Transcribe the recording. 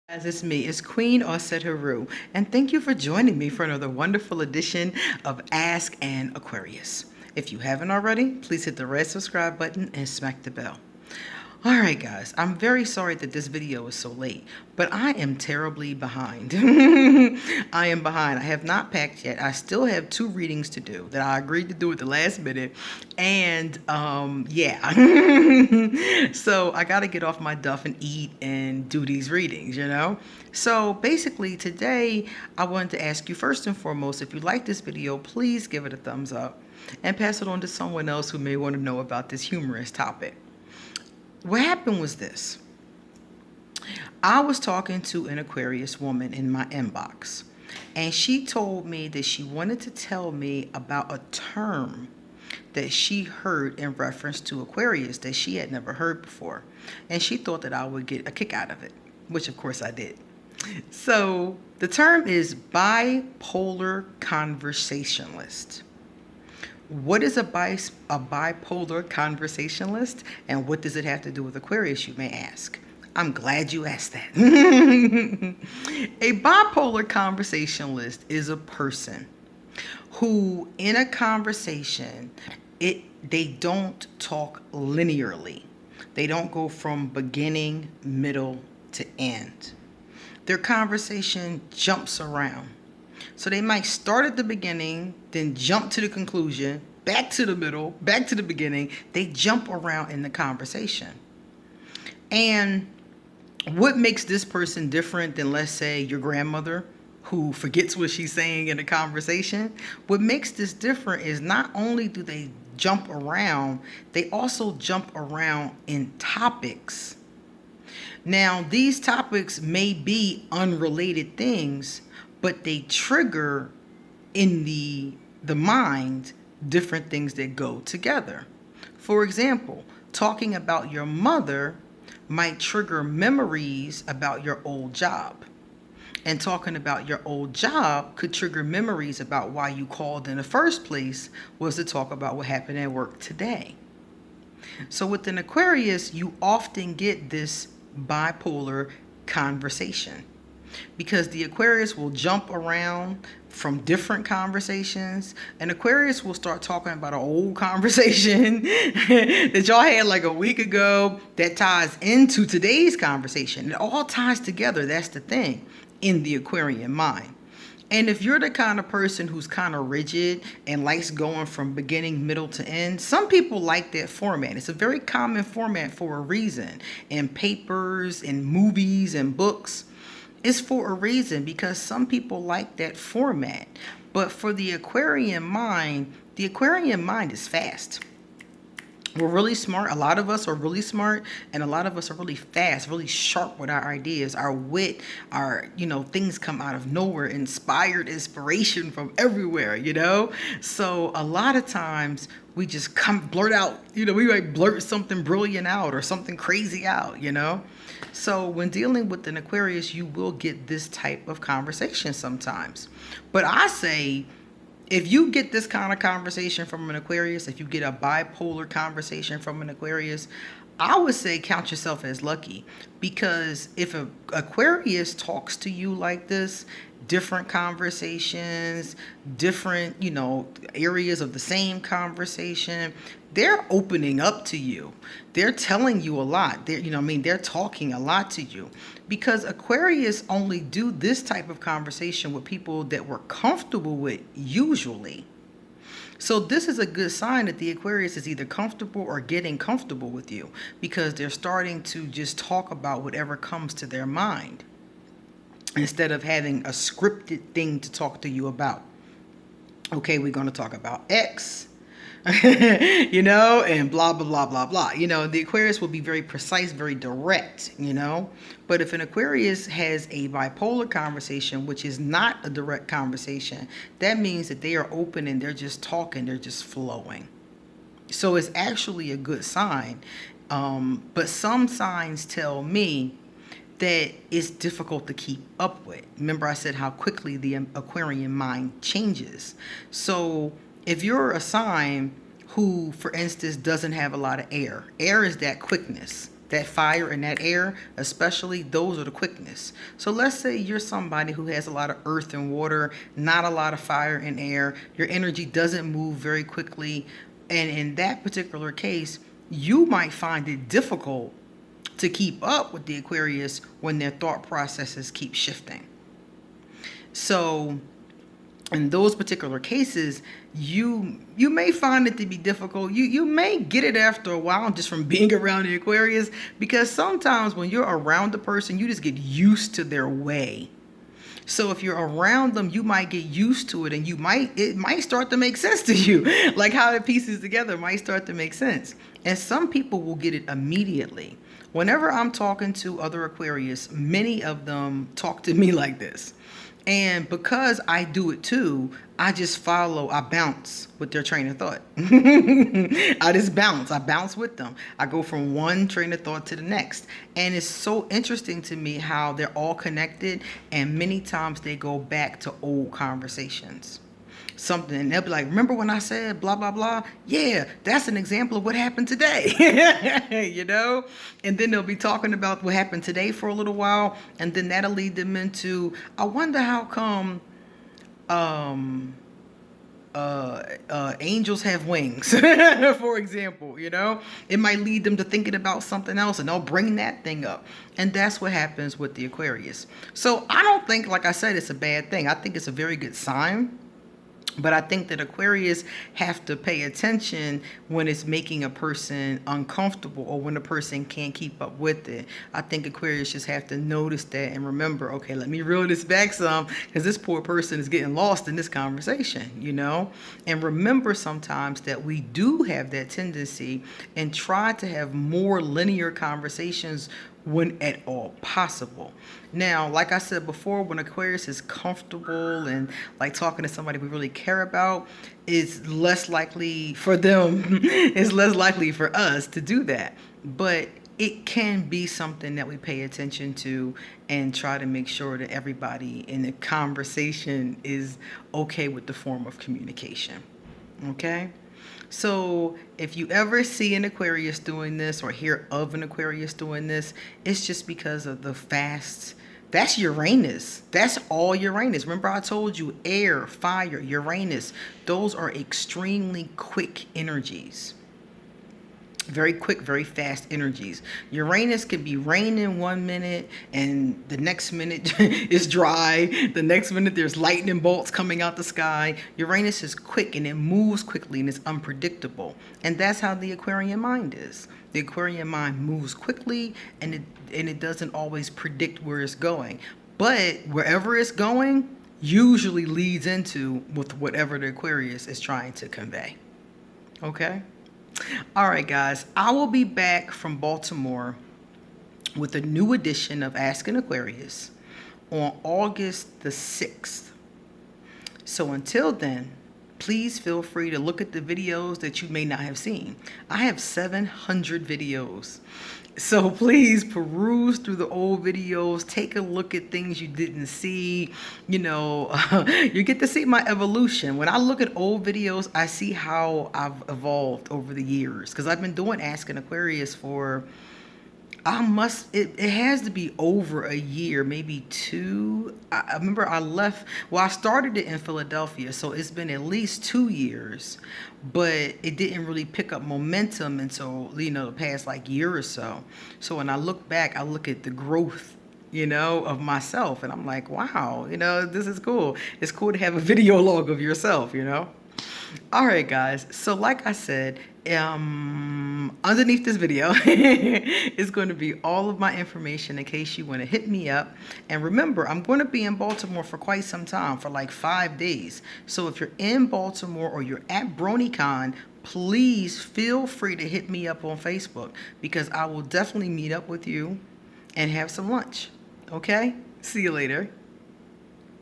As it's me, it's Queen Osset Haru, and thank you for joining me for another wonderful edition of Ask an Aquarius. If you haven't already, please hit the red subscribe button and smack the bell. All right, guys, I'm very sorry that this video is so late, but I am terribly behind. I am behind. I have not packed yet. I still have 2 readings to do that I agreed to do at the last minute. And yeah. So I got to get off my duff and eat and do these readings. So basically, today I wanted to ask you first and foremost, if you like this video, please give it a thumbs up and pass it on to someone else who may want to know about this humorous topic. What happened was this. I was talking to an Aquarius woman in my inbox, and she told me that she wanted to tell me about a term that she heard in reference to Aquarius that she had never heard before. And she thought that I would get a kick out of it, which of course I did. So the term is bipolar conversationalist. What is a bipolar conversationalist, and what does it have to do with Aquarius, you may ask? I'm glad you asked that. A bipolar conversationalist is a person who, in a conversation, they don't talk linearly. They don't go from beginning, middle to end. Their conversation jumps around. So they might start at the beginning, then jump to the conclusion, back to the middle, back to the beginning. They jump around in the conversation. And what makes this person different than, let's say, your grandmother who forgets what she's saying in a conversation? What makes this different is not only do they jump around, they also jump around in topics. Now, these topics may be unrelated things, but they trigger in the mind different things that go together. For example, talking about your mother might trigger memories about your old job. And talking about your old job could trigger memories about why you called in the first place, was to talk about what happened at work today. So with an Aquarius, you often get this bipolar conversation, because the Aquarius will jump around from different conversations. And Aquarius will start talking about an old conversation that y'all had like a week ago that ties into today's conversation. It all ties together. That's the thing in the Aquarian mind. And if you're the kind of person who's kind of rigid and likes going from beginning, middle to end, some people like that format. It's a very common format for a reason. In papers, in movies, and books. It's for a reason, because some people like that format. But for the Aquarian mind is fast. We're really smart. A lot of us are really smart, and a lot of us are really fast, really sharp with our ideas, our wit, things come out of nowhere, inspiration from everywhere, So a lot of times we just blurt out, we might blurt something brilliant out or something crazy out, So when dealing with an Aquarius, you will get this type of conversation sometimes. But I say, if you get this kind of conversation from an Aquarius, if you get a bipolar conversation from an Aquarius, I would say count yourself as lucky, because if an Aquarius talks to you like this, different conversations, different, areas of the same conversation, they're opening up to you. They're telling you a lot. They're talking a lot to you, because Aquarius only do this type of conversation with people that we're comfortable with usually. So this is a good sign that the Aquarius is either comfortable or getting comfortable with you, because they're starting to just talk about whatever comes to their mind, instead of having a scripted thing to talk to you about. Okay, we're going to talk about X, and blah, blah, blah, blah, blah. The Aquarius will be very precise, very direct, But if an Aquarius has a bipolar conversation, which is not a direct conversation, that means that they are open and they're just talking, they're just flowing. So it's actually a good sign. But some signs tell me that it's difficult to keep up with. Remember I said how quickly the Aquarian mind changes. So if you're a sign who, for instance, doesn't have a lot of air is that quickness. That fire and that air, especially, those are the quickness. So let's say you're somebody who has a lot of earth and water, not a lot of fire and air. Your energy doesn't move very quickly. And in that particular case, you might find it difficult to keep up with the Aquarius when their thought processes keep shifting. So in those particular cases, you may find it to be difficult. You may get it after a while just from being around the Aquarius, because sometimes when you're around the person, you just get used to their way. So if you're around them, you might get used to it, and it might start to make sense to you. Like how it pieces together might start to make sense. And some people will get it immediately. Whenever I'm talking to other Aquarius, many of them talk to me like this. And because I do it too, I bounce with their train of thought. I bounce with them. I go from one train of thought to the next. And it's so interesting to me how they're all connected, and many times they go back to old conversations. Something, and they'll be like, remember when I said blah blah blah? Yeah, that's an example of what happened today. And then they'll be talking about what happened today for a little while, and then that'll lead them into, I wonder how come angels have wings. For example, it might lead them to thinking about something else, and they'll bring that thing up. And that's what happens with the Aquarius. So I don't think, like I said, it's a bad thing. I think it's a very good sign. But I think that Aquarius have to pay attention when it's making a person uncomfortable, or when a person can't keep up with it. I think Aquarius just have to notice that and remember, okay, let me reel this back some, because this poor person is getting lost in this conversation, And remember sometimes that we do have that tendency, and try to have more linear conversations when at all possible. Now, like I said before, when Aquarius is comfortable and like talking to somebody we really care about, it's less likely for them, it's less likely for us to do that. But it can be something that we pay attention to and try to make sure that everybody in the conversation is okay with the form of communication. Okay? So if you ever see an Aquarius doing this, or hear of an Aquarius doing this, it's just because of the fast. That's Uranus. That's all Uranus. Remember I told you, air, fire, Uranus. Those are extremely quick energies. Very quick, very fast energies. Uranus can be raining 1 minute, and the next minute is dry. The next minute there's lightning bolts coming out the sky. Uranus is quick, and it moves quickly, and it's unpredictable. And that's how the Aquarian mind is. The Aquarian mind moves quickly, and it doesn't always predict where it's going. But wherever it's going usually leads into with whatever the Aquarius is trying to convey. Okay? All right, guys, I will be back from Baltimore with a new edition of Ask an Aquarius on August the 6th. So until then, please feel free to look at the videos that you may not have seen. I have 700 videos. So please peruse through the old videos, take a look at things you didn't see. You get to see my evolution. When I look at old videos, I see how I've evolved over the years, because I've been doing Ask an Aquarius for, it has to be over a year, maybe two. I remember I started it in Philadelphia, so it's been at least 2 years, but it didn't really pick up momentum until, the past year or so. So when I look back, I look at the growth, of myself, and I'm like, wow, this is cool. It's cool to have a video log of yourself, All right, guys. So like I said, underneath this video is going to be all of my information in case you want to hit me up. And remember, I'm going to be in Baltimore for quite some time, for 5 days. So if you're in Baltimore or you're at BronyCon, please feel free to hit me up on Facebook, because I will definitely meet up with you and have some lunch. Okay? See you later.